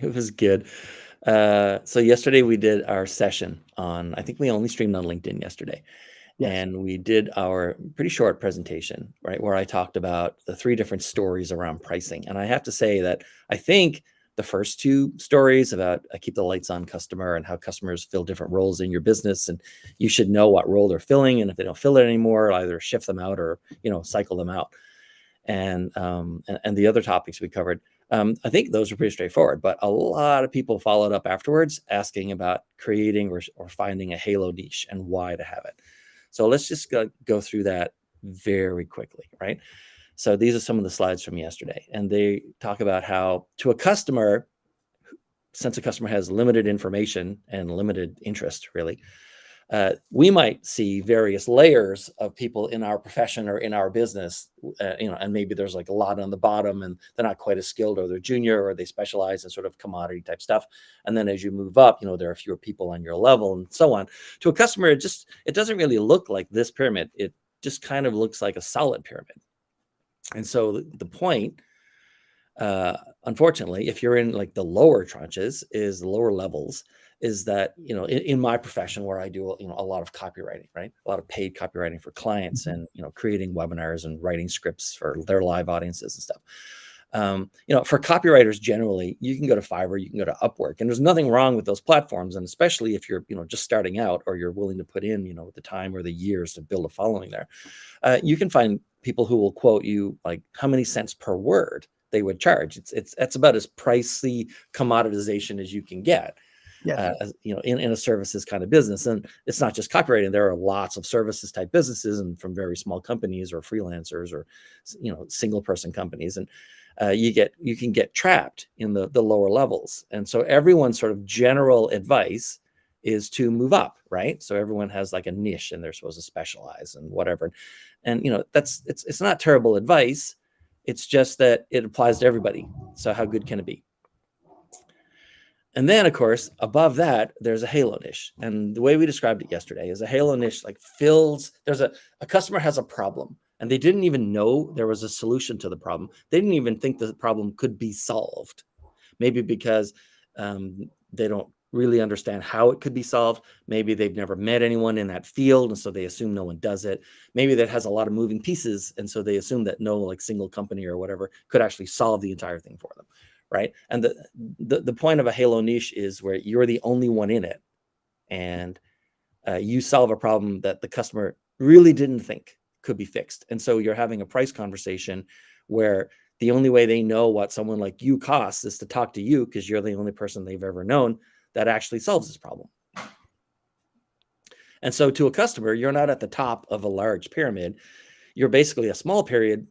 It was good. So yesterday we did our session on, I think we only streamed on LinkedIn yesterday. Yes. And we did our pretty short presentation, right, where I talked about the three different stories around pricing. And I have to say that I think the first two stories about a keep the lights on customer and how customers fill different roles in your business, and you should know what role they're filling, and if they don't fill it anymore, either shift them out or cycle them out. And the other topics we covered, I think those are pretty straightforward, but a lot of people followed up afterwards asking about creating or finding a halo niche and why to have it. So let's just go through that very quickly, right? So these are some of the slides from yesterday, and they talk about how to a customer, since a customer has limited information and limited interest, really, we might see various layers of people in our profession or in our business, and maybe there's like a lot on the bottom and they're not quite as skilled, or they're junior, or they specialize in sort of commodity type stuff. And then as you move up, there are fewer people on your level and so on. To a customer, it doesn't really look like this pyramid. It just kind of looks like a solid pyramid. And so the point, unfortunately, if you're in like the lower tranches, is the lower levels, is that in my profession, where I do a lot of copywriting, right, a lot of paid copywriting for clients, and creating webinars and writing scripts for their live audiences and stuff. For copywriters generally, you can go to Fiverr, you can go to Upwork, and there's nothing wrong with those platforms. And especially if you're just starting out, or you're willing to put in the time or the years to build a following there, you can find people who will quote you like how many cents per word they would charge. That's about as pricey commoditization as you can get. Yes. In a services kind of business. And it's not just copywriting. There are lots of services type businesses, and from very small companies or freelancers or single person companies. And you can get trapped in the lower levels. And so everyone's sort of general advice is to move up, right? So everyone has like a niche and they're supposed to specialize and whatever. And it's not terrible advice. It's just that it applies to everybody. So how good can it be? And then, of course, above that, there's a halo niche. And the way we described it yesterday is a halo niche like there's a customer has a problem, and they didn't even know there was a solution to the problem. They didn't even think the problem could be solved. Maybe because they don't really understand how it could be solved. Maybe they've never met anyone in that field, and so they assume no one does it. Maybe that has a lot of moving pieces, and so they assume that no like single company or whatever could actually solve the entire thing for them. Right. And the point of a halo niche is where you're the only one in it, and you solve a problem that the customer really didn't think could be fixed. And so you're having a price conversation where the only way they know what someone like you costs is to talk to you, because you're the only person they've ever known that actually solves this problem. And so to a customer, you're not at the top of a large pyramid. You're basically a small pyramid,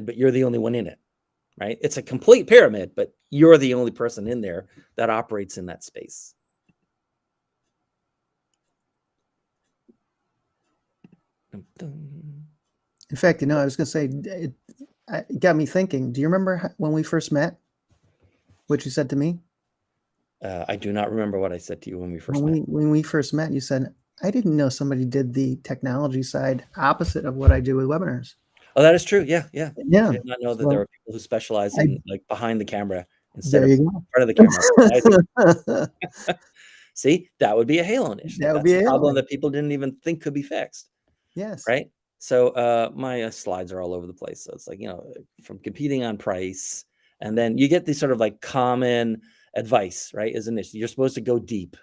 but you're the only one in it. Right? It's a complete pyramid, but you're the only person in there that operates in that space. In fact, I was going to say, it got me thinking. Do you remember when we first met? What you said to me? I do not remember what I said to you when we first met. When we first met, you said, I didn't know somebody did the technology side opposite of what I do with webinars. Oh, that is true. Yeah. Yeah. I did not know that there are people who specialize in like behind the camera instead of front of the camera. See, that would be a halo niche. That would be a problem that people didn't even think could be fixed. Yes. Right. So my slides are all over the place. So it's like, from competing on price, and then you get these sort of like common advice, right? Isn't it? You're supposed to go deep.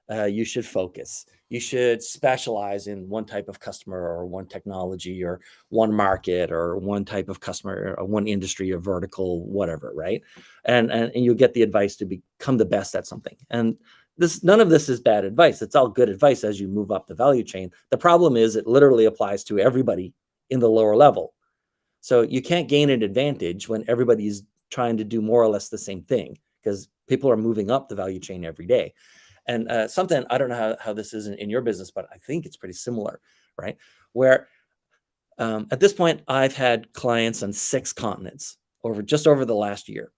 You should focus. You should specialize in one type of customer, or one technology, or one market, or one type of customer, or one industry, or vertical, whatever, right? And you'll get the advice to become the best at something. And none of this is bad advice. It's all good advice as you move up the value chain. The problem is it literally applies to everybody in the lower level. So you can't gain an advantage when everybody's trying to do more or less the same thing, because people are moving up the value chain every day. And something, I don't know how this is in your business, but I think it's pretty similar, right? Where at this point, I've had clients on 6 continents just over the last year,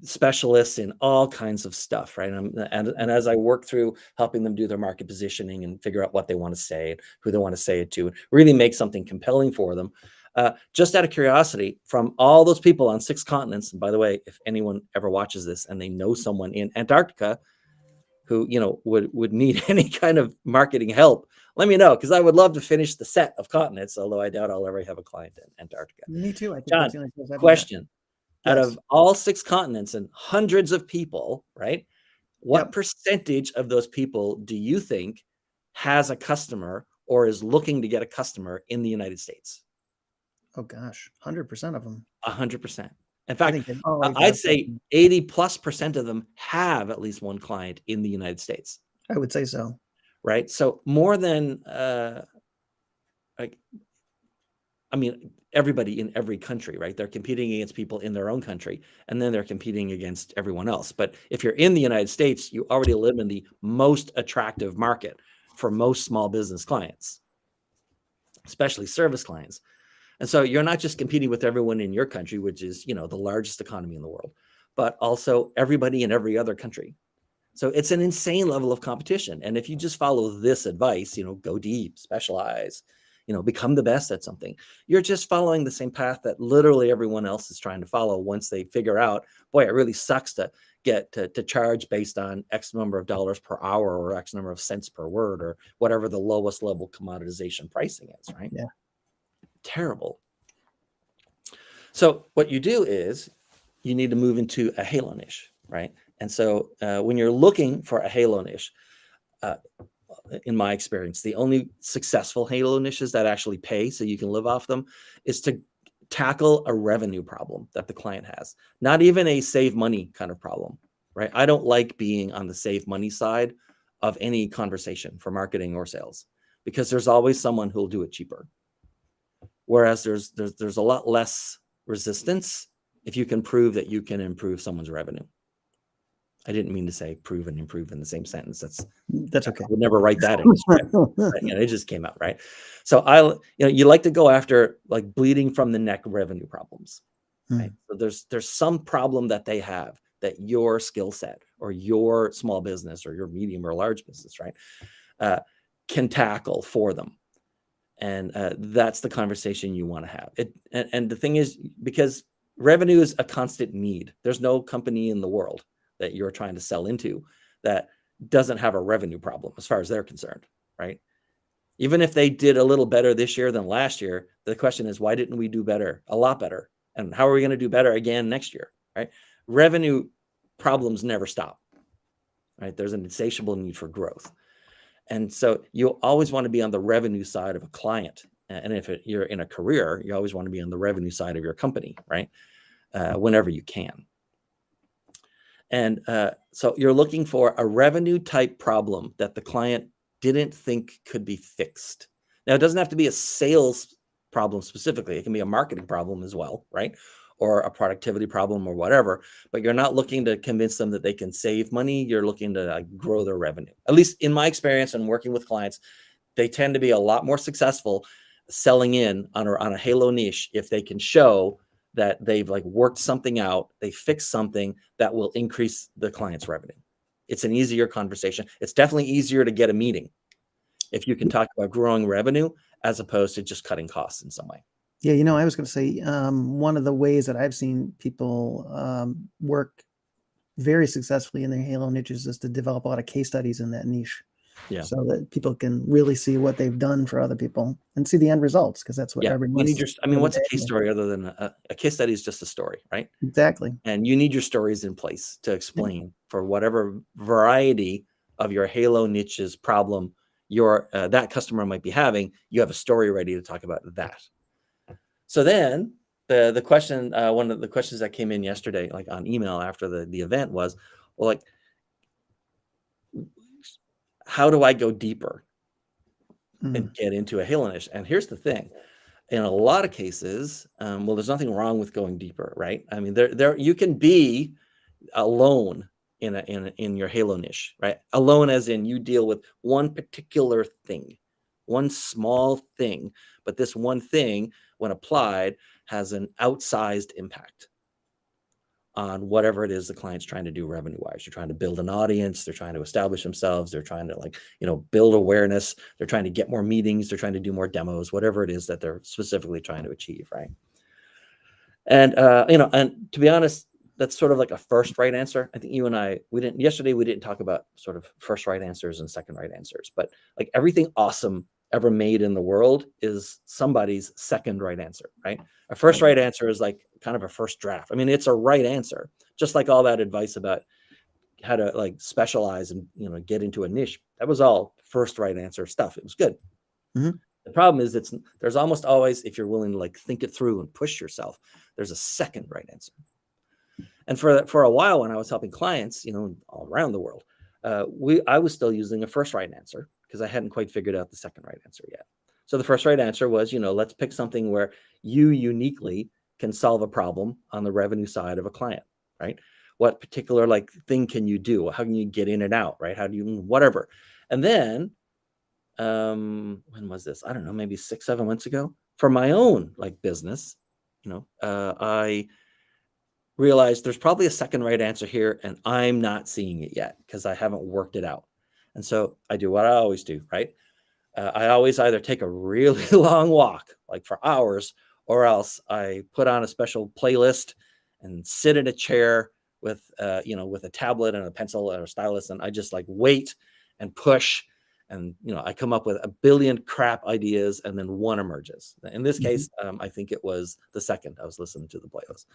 specialists in all kinds of stuff, right? And as I work through helping them do their market positioning and figure out what they want to say, who they want to say it to, and really make something compelling for them, Just out of curiosity, from all those people on 6 continents, and by the way, if anyone ever watches this and they know someone in Antarctica who, would need any kind of marketing help, let me know, because I would love to finish the set of continents, although I doubt I'll ever have a client in Antarctica. Me too. I think John, that's the only place I've met. question. Out Yes. of all 6 continents and hundreds of people, right? What Yep. percentage of those people do you think has a customer or is looking to get a customer in the United States? Oh gosh, 100% of them. 100%. In I fact, think they always I'd have say something. 80+% of them have at least one client in the United States, I would say so. right? So more than, like, I mean, everybody in every country, right? They're competing against people in their own country, and then they're competing against everyone else. But if you're in the United States, you already live in the most attractive market for most small business clients, especially service clients. And so you're not just competing with everyone in your country, which is, the largest economy in the world, but also everybody in every other country. So it's an insane level of competition. And if you just follow this advice, go deep, specialize, become the best at something, you're just following the same path that literally everyone else is trying to follow once they figure out, boy, it really sucks to get to charge based on X number of dollars per hour or X number of cents per word or whatever the lowest level commoditization pricing is, right? Yeah. Terrible. So what you do is you need to move into a halo niche, right? And so when you're looking for a halo niche, in my experience, the only successful halo niches that actually pay so you can live off them is to tackle a revenue problem that the client has, not even a save money kind of problem, right? I don't like being on the save money side of any conversation for marketing or sales because there's always someone who'll do it cheaper. Whereas there's a lot less resistance if you can prove that you can improve someone's revenue. I didn't mean to say prove and improve in the same sentence. That's okay. I would never write that in the script. Right? It just came out, right? So you like to go after like bleeding from the neck revenue problems, right? So there's some problem that they have that your skill set or your small business or your medium or large business, right, can tackle for them. And that's the conversation you want to have. And the thing is, because revenue is a constant need. There's no company in the world that you're trying to sell into that doesn't have a revenue problem as far as they're concerned, right? Even if they did a little better this year than last year, the question is, why didn't we do better, a lot better? And how are we going to do better again next year, right? Revenue problems never stop, right? There's an insatiable need for growth. And so you always want to be on the revenue side of a client. And if you're in a career, you always want to be on the revenue side of your company, right? Whenever you can. And so you're looking for a revenue type problem that the client didn't think could be fixed. Now, it doesn't have to be a sales problem specifically. It can be a marketing problem as well, right? Or a productivity problem or whatever. But you're not looking to convince them that they can save money. You're looking to grow their revenue. At least in my experience and working with clients, they tend to be a lot more successful selling in on a halo niche if they can show that they've worked something out, they fixed something that will increase the client's revenue. It's an easier conversation. It's definitely easier to get a meeting if you can talk about growing revenue as opposed to just cutting costs in some way. Yeah, I was going to say one of the ways that I've seen people work very successfully in their halo niches is to develop a lot of case studies in that niche. Yeah. So that people can really see what they've done for other people and see the end results, because that's what everyone. What's a case story other than a case study is just a story, right? Exactly. And you need your stories in place to explain for whatever variety of your halo niches problem that customer might be having. You have a story ready to talk about that. So then the question, one of the questions that came in yesterday, on email after the event was, well, how do I go deeper and get into a halo niche? And here's the thing. In a lot of cases, there's nothing wrong with going deeper, right? I mean, there you can be alone in your halo niche, right? Alone as in you deal with one particular thing, one small thing, but this one thing, when applied, has an outsized impact. on whatever it is the client's trying to do revenue wise. They're trying to build an audience. They're trying to establish themselves. They're trying to build awareness. They're trying to get more meetings. They're trying to do more demos, whatever it is that they're specifically trying to achieve. Right. And, and to be honest, that's sort of like a first right answer. I think you and I, we didn't talk about sort of first right answers and second right answers, but like everything awesome ever made in the world is somebody's second right answer, right? A first right answer is like kind of a first draft. I mean, it's a right answer, just like all that advice about how to like specialize and, get into a niche. That was all first right answer stuff. It was good. Mhm. The problem is there's almost always, if you're willing to like think it through and push yourself, there's a second right answer. And for a while when I was helping clients, all around the world, I was still using a first right answer because I hadn't quite figured out the second right answer yet. So the first right answer was, let's pick something where you uniquely can solve a problem on the revenue side of a client, right? What particular like thing can you do? How can you get in and out, right? How do you, whatever. And then, when was this? I don't know, maybe 6-7 months ago for my own like business, I realized there's probably a second right answer here and I'm not seeing it yet because I haven't worked it out. And so I do what I always do, right? I always either take a really long walk, like for hours, or else I put on a special playlist and sit in a chair with, with a tablet and a pencil or a stylus, and I just like wait and push, and I come up with a billion crap ideas, and then one emerges. In this case, I think it was the second. I was listening to the playlist,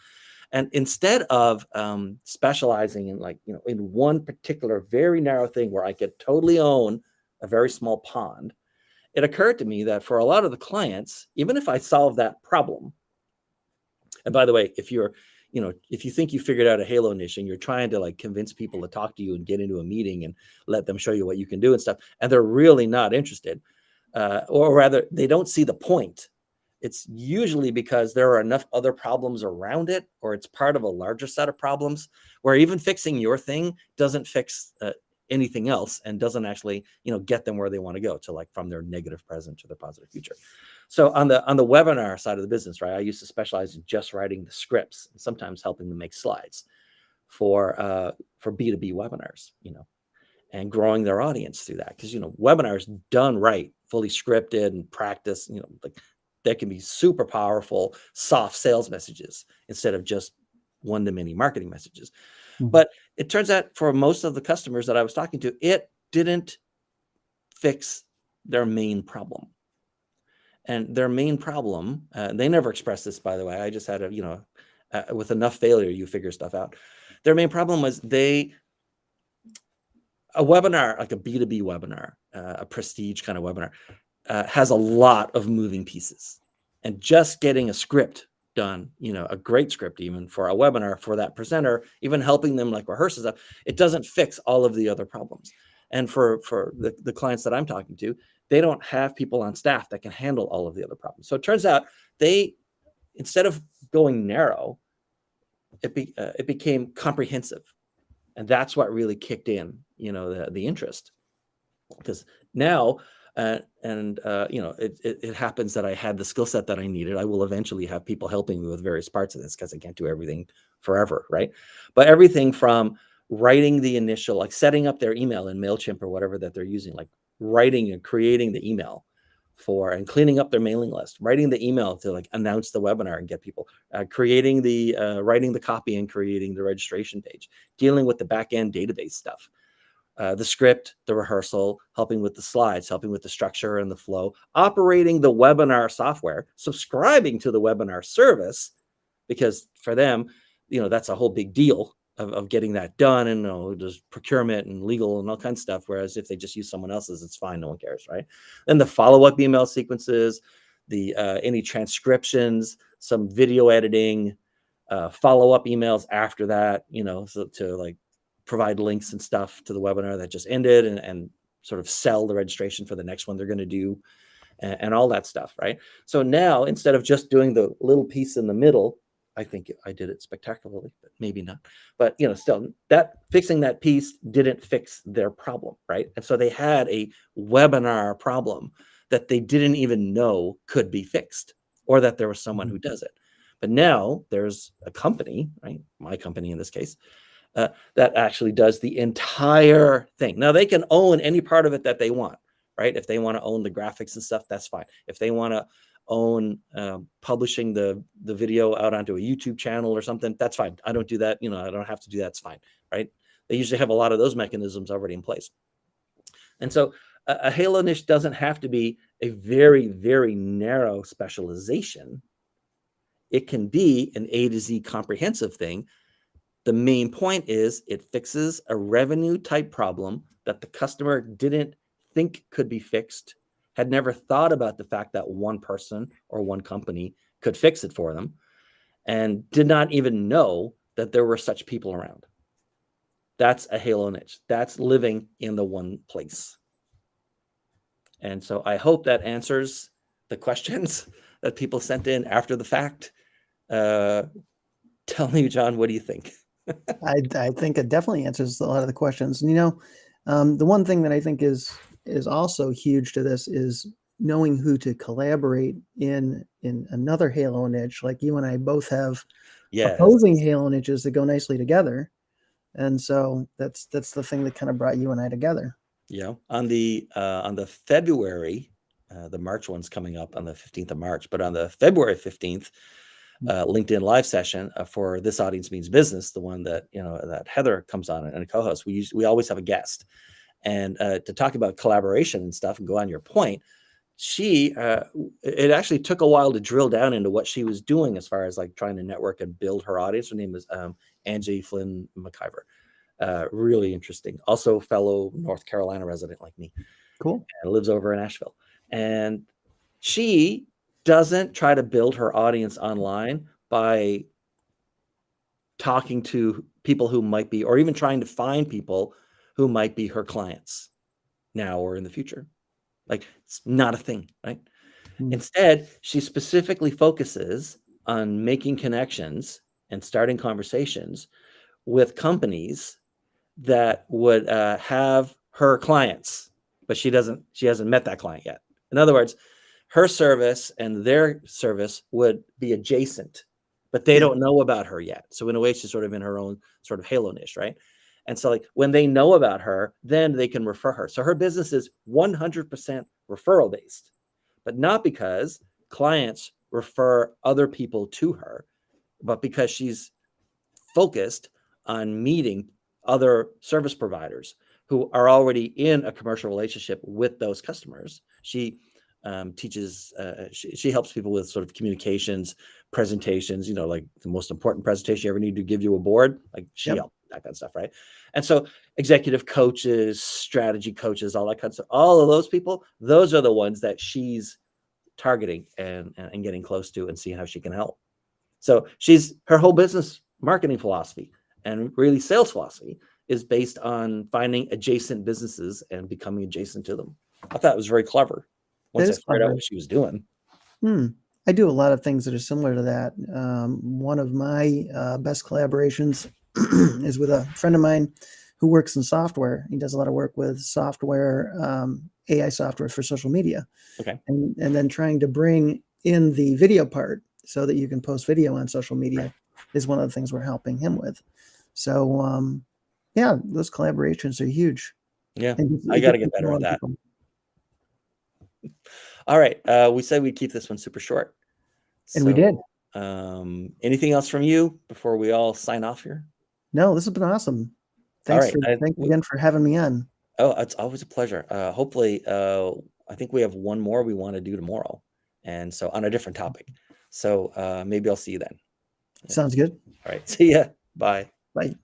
and instead of specializing in in one particular very narrow thing where I could totally own a very small pond, it occurred to me that for a lot of the clients, even if I solve that problem, and by the way, if you think you figured out a Halo niche and you're trying to like convince people to talk to you and get into a meeting and let them show you what you can do and stuff, and they're really not interested, or rather they don't see the point, it's usually because there are enough other problems around it, or it's part of a larger set of problems where even fixing your thing doesn't fix anything else and doesn't actually, get them where they want to go, to like from their negative present to their positive future. So on the webinar side of the business, right, I used to specialize in just writing the scripts and sometimes helping them make slides for B2B webinars, and growing their audience through that. Because, webinars done right, fully scripted and practiced, like that can be super powerful, soft sales messages instead of just one-to-many marketing messages. But it turns out for most of the customers that I was talking to, it didn't fix their main problem. And their main problem, they never expressed this, by the way. I just had with enough failure, you figure stuff out. Their main problem was a webinar, like a B2B webinar, a prestige kind of webinar, has a lot of moving pieces, and just getting a script done, a great script, even for a webinar for that presenter, even helping them like rehearse stuff, it doesn't fix all of the other problems. And for the clients that I'm talking to, they don't have people on staff that can handle all of the other problems. So it turns out instead of going narrow, it became comprehensive. And that's what really kicked in, the interest. Because now, it happens that I had the skill set that I needed. I will eventually have people helping me with various parts of this because I can't do everything forever, right? But everything from writing the initial, like setting up their email in MailChimp or whatever that they're using, like writing and creating the email and cleaning up their mailing list, writing the email to like announce the webinar and get people, writing the copy and creating the registration page, dealing with the back end database stuff. The script, the rehearsal, helping with the slides, helping with the structure and the flow, operating the webinar software, subscribing to the webinar service, because for them, that's a whole big deal of getting that done, and there's procurement and legal and all kinds of stuff. Whereas if they just use someone else's, it's fine, no one cares, right? Then the follow-up email sequences, the any transcriptions, some video editing, follow-up emails after that, so to like provide links and stuff to the webinar that just ended, and sort of sell the registration for the next one they're going to do, and all that stuff, right? So now, instead of just doing the little piece in the middle, I think I did it spectacularly, but maybe not. But still, that fixing that piece didn't fix their problem, right? And so they had a webinar problem that they didn't even know could be fixed, or that there was someone who does it. But now there's a company, right? My company in this case, that actually does the entire thing. Now they can own any part of it that they want, right? If they want to own the graphics and stuff, that's fine. If they want to own publishing the video out onto a YouTube channel or something, that's fine. I don't do that. I don't have to do that. It's fine, right? They usually have a lot of those mechanisms already in place. And so a halo niche doesn't have to be a very, very narrow specialization. It can be an A to Z comprehensive thing. The main point is it fixes a revenue type problem that the customer didn't think could be fixed, had never thought about the fact that one person or one company could fix it for them, and did not even know that there were such people around. That's a halo niche. That's living in the one place. And so I hope that answers the questions that people sent in after the fact. Tell me, John, what do you think? I think it definitely answers a lot of the questions. And, the one thing that I think is also huge to this is knowing who to collaborate in another halo niche. Like you and I both have opposing halo niches that go nicely together. And so that's the thing that kind of brought you and I together. Yeah. On the February, the March one's coming up on the 15th of March, but on the February 15th, LinkedIn live session for This Audience Means Business, the one that that Heather comes on and co-host, we always have a guest, and to talk about collaboration and stuff. And go on your point, it actually took a while to drill down into what she was doing as far as like trying to network and build her audience. Her name is Angie Flynn McIver. Really interesting. Also fellow North Carolina resident like me. Cool. And lives over in Asheville, and she doesn't try to build her audience online by talking to people who might be, or even trying to find people who might be her clients now or in the future. Like, it's not a thing, right? Instead, she specifically focuses on making connections and starting conversations with companies that would have her clients, but she hasn't met that client yet. In other words, her service and their service would be adjacent, but they don't know about her yet. So in a way, she's sort of in her own sort of halo niche, right? And so like when they know about her, then they can refer her. So her business is 100% referral based, but not because clients refer other people to her, but because she's focused on meeting other service providers who are already in a commercial relationship with those customers. She teaches, she helps people with sort of communications, presentations, like the most important presentation you ever need to give you a board, like she helped that kind of stuff, right? And so executive coaches, strategy coaches, all that kind of stuff, all of those people, those are the ones that she's targeting and getting close to and seeing how she can help. So her whole business marketing philosophy and really sales philosophy is based on finding adjacent businesses and becoming adjacent to them. I thought it was very clever. Once I figured out what she was doing. I do a lot of things that are similar to that. One of my best collaborations is with a friend of mine who works in software. He does a lot of work with software, AI software for social media. Okay. And then trying to bring in the video part so that you can post video on social media is one of the things we're helping him with. So, those collaborations are huge. Yeah, I got to get better at that. All right. We said we'd keep this one super short. And we did. Anything else from you before we all sign off here? No, this has been awesome. Thanks again for having me on. Oh, it's always a pleasure. Hopefully, I think we have one more we want to do tomorrow. And so on a different topic. So maybe I'll see you then. Sounds good. All right. See ya. Bye. Bye.